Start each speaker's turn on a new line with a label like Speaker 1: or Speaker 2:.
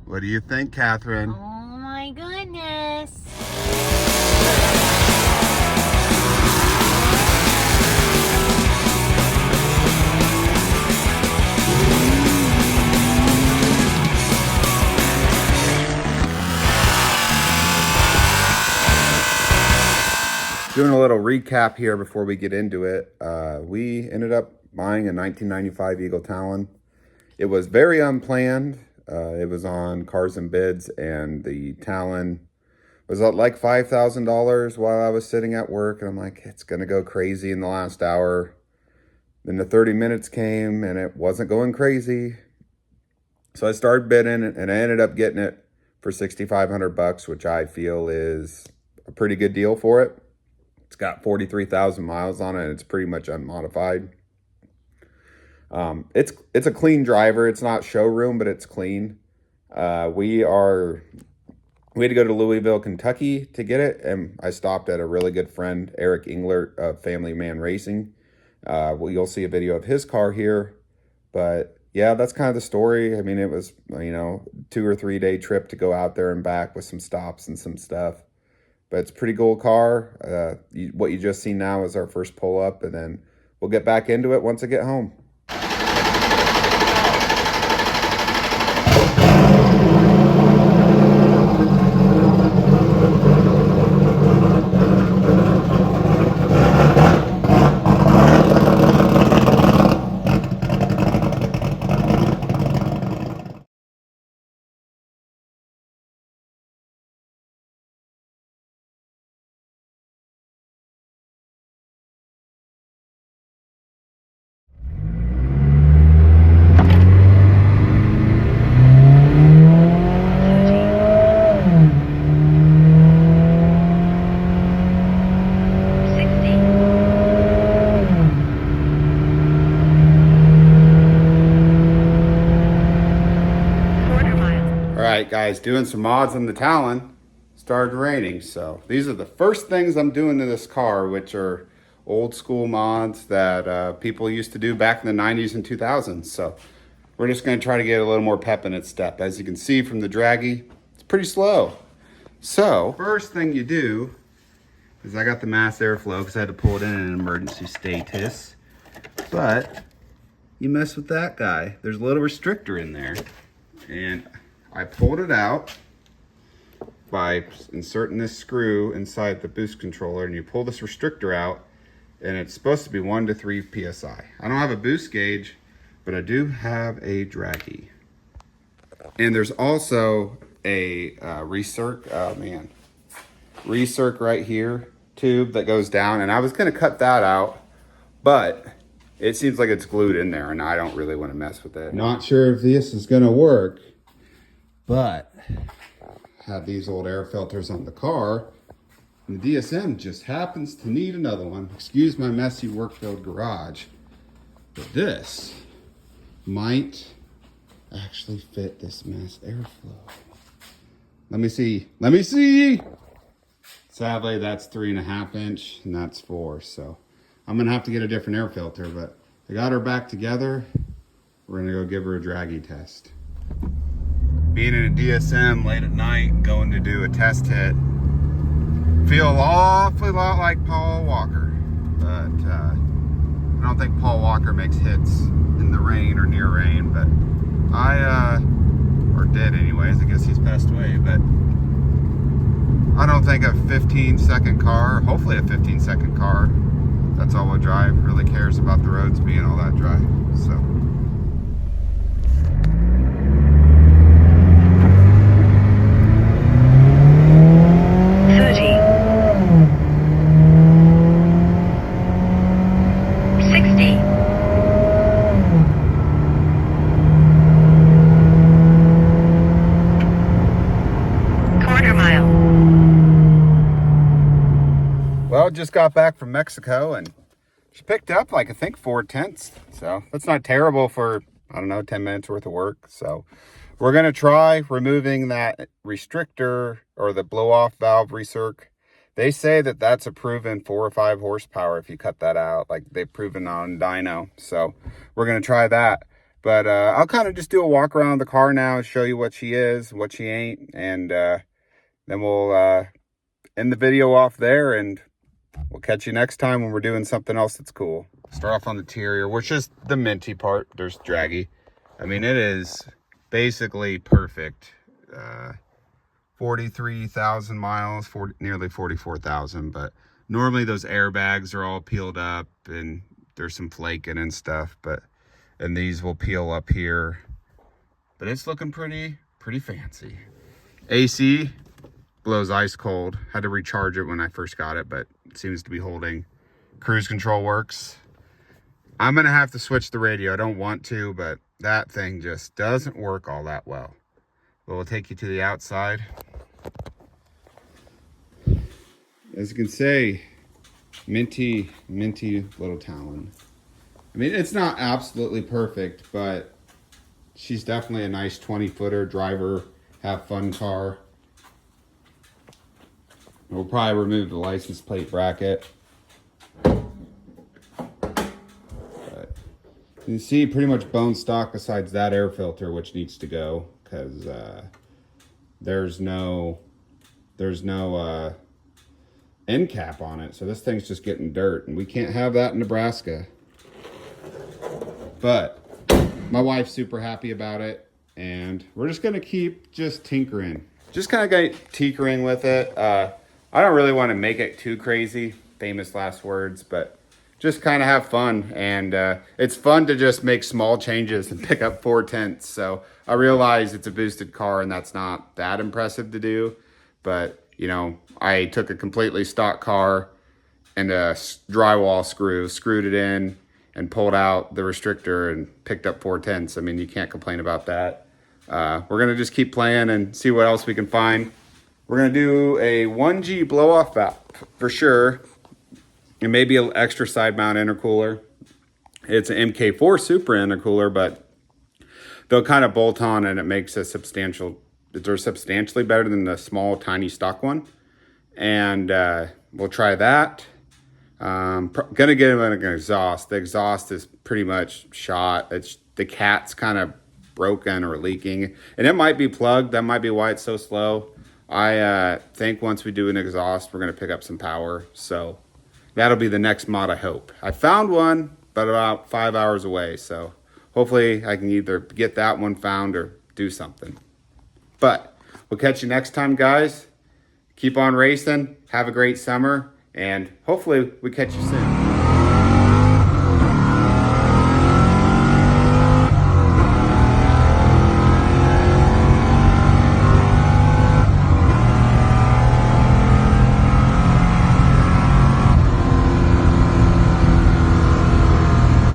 Speaker 1: What do you think, Catherine?
Speaker 2: Oh my goodness.
Speaker 1: Doing a little recap here before we get into it. We ended up buying a 1995 Eagle Talon. It was very unplanned. It was on Cars and Bids, and the Talon was at like $5,000 while I was sitting at work, and I'm like, it's gonna go crazy in the last hour. Then the 30 minutes came, and it wasn't going crazy. So I started bidding, and I ended up getting it for $6,500, which I feel is a pretty good deal for it. It's got 43,000 miles on it, and it's pretty much unmodified. It's a clean driver. It's not showroom, but it's clean. We had to go to Louisville, Kentucky to get it, and I stopped at a really good friend, Eric Englert of Family Man Racing. You'll see a video of his car here, but yeah, that's kind of the story. I mean, it was, 2 or 3 day trip to go out there and back with some stops and some stuff. But it's a pretty cool car. What you just seen now is our first pull up, and then we'll get back into it once I get home. Alright guys, doing some mods on the Talon. Started raining, so these are the first things I'm doing to this car, which are old school mods that people used to do back in the 90s and 2000s. So we're just going to try to get a little more pep in its step. As you can see from the draggy, it's pretty slow. So first thing you do is, I got the mass airflow because I had to pull it in an emergency status. But you mess with that guy, there's a little restrictor in there, and I pulled it out by inserting this screw inside the boost controller, and you pull this restrictor out, and it's supposed to be 1 to 3 psi. I don't have a boost gauge, but I do have a draggy. And there's also a recirc right here tube that goes down, and I was going to cut that out, but it seems like it's glued in there, and I don't really want to mess with it. Not sure if this is going to work, but have these old air filters on the car, and the DSM just happens to need another one. Excuse my messy work-filled garage, but this might actually fit this mass airflow. Let me see. Sadly, that's 3.5 inch, and that's 4, so I'm gonna have to get a different air filter, but I got her back together. We're gonna go give her a draggy test. Being in a DSM late at night, going to do a test hit, feel an awfully lot like Paul Walker, but I don't think Paul Walker makes hits in the rain or near rain, but or did anyways, I guess he's passed away, but I don't think a 15-second car, hopefully a 15-second car, that's all-wheel drive, really cares about the roads being all that dry, so. Well, just got back from Mexico, and she picked up like, I think 4/10, so that's not terrible for, 10 minutes worth of work. So we're going to try removing that restrictor, or the blow off valve recirc. They say that that's a proven 4 or 5 horsepower if you cut that out, like they've proven on dyno. So we're going to try that. But I'll kind of just do a walk around the car now and show you what she is, what she ain't. And then we'll end the video off there, and we'll catch you next time when we're doing something else that's cool. Start off on the interior, which is the minty part. There's draggy. I mean, it is basically perfect. 43,000 miles, nearly 44,000. But normally those airbags are all peeled up and there's some flaking and stuff. And these will peel up here. But it's looking pretty fancy. AC blows ice cold. Had to recharge it when I first got it, but it seems to be holding. Cruise control works. I'm gonna have to switch the radio. I don't want to, but that thing just doesn't work all that well. But we'll take you to the outside. As you can see, minty little Talon. I mean, it's not absolutely perfect, but she's definitely a nice 20-footer driver, have fun car. We'll probably remove the license plate bracket. You can see pretty much bone stock besides that air filter, which needs to go because there's no end cap on it. So this thing's just getting dirt, and we can't have that in Nebraska. But my wife's super happy about it, and we're just gonna keep just tinkering. Just kind of tinkering with it. I don't really want to make it too crazy, famous last words, but just kind of have fun. And it's fun to just make small changes and pick up 4/10. So I realize it's a boosted car and that's not that impressive to do. But, you know, I took a completely stock car and a drywall screw, screwed it in and pulled out the restrictor and picked up 4/10. I mean, you can't complain about that. We're going to just keep playing and see what else we can find. We're going to do a 1G blow-off valve for sure. And maybe an extra side mount intercooler. It's an MK4 super intercooler, but they'll kind of bolt on and it makes they're substantially better than the small, tiny stock one. And we'll try that. Gonna get him an exhaust. The exhaust is pretty much shot. The cat's kind of broken or leaking. And it might be plugged. That might be why it's so slow. I think once we do an exhaust, we're gonna pick up some power. So that'll be the next mod, I hope. I found one, but about 5 hours away. So hopefully I can either get that one found or do something. But we'll catch you next time, guys. Keep on racing. Have a great summer. And hopefully we catch you soon.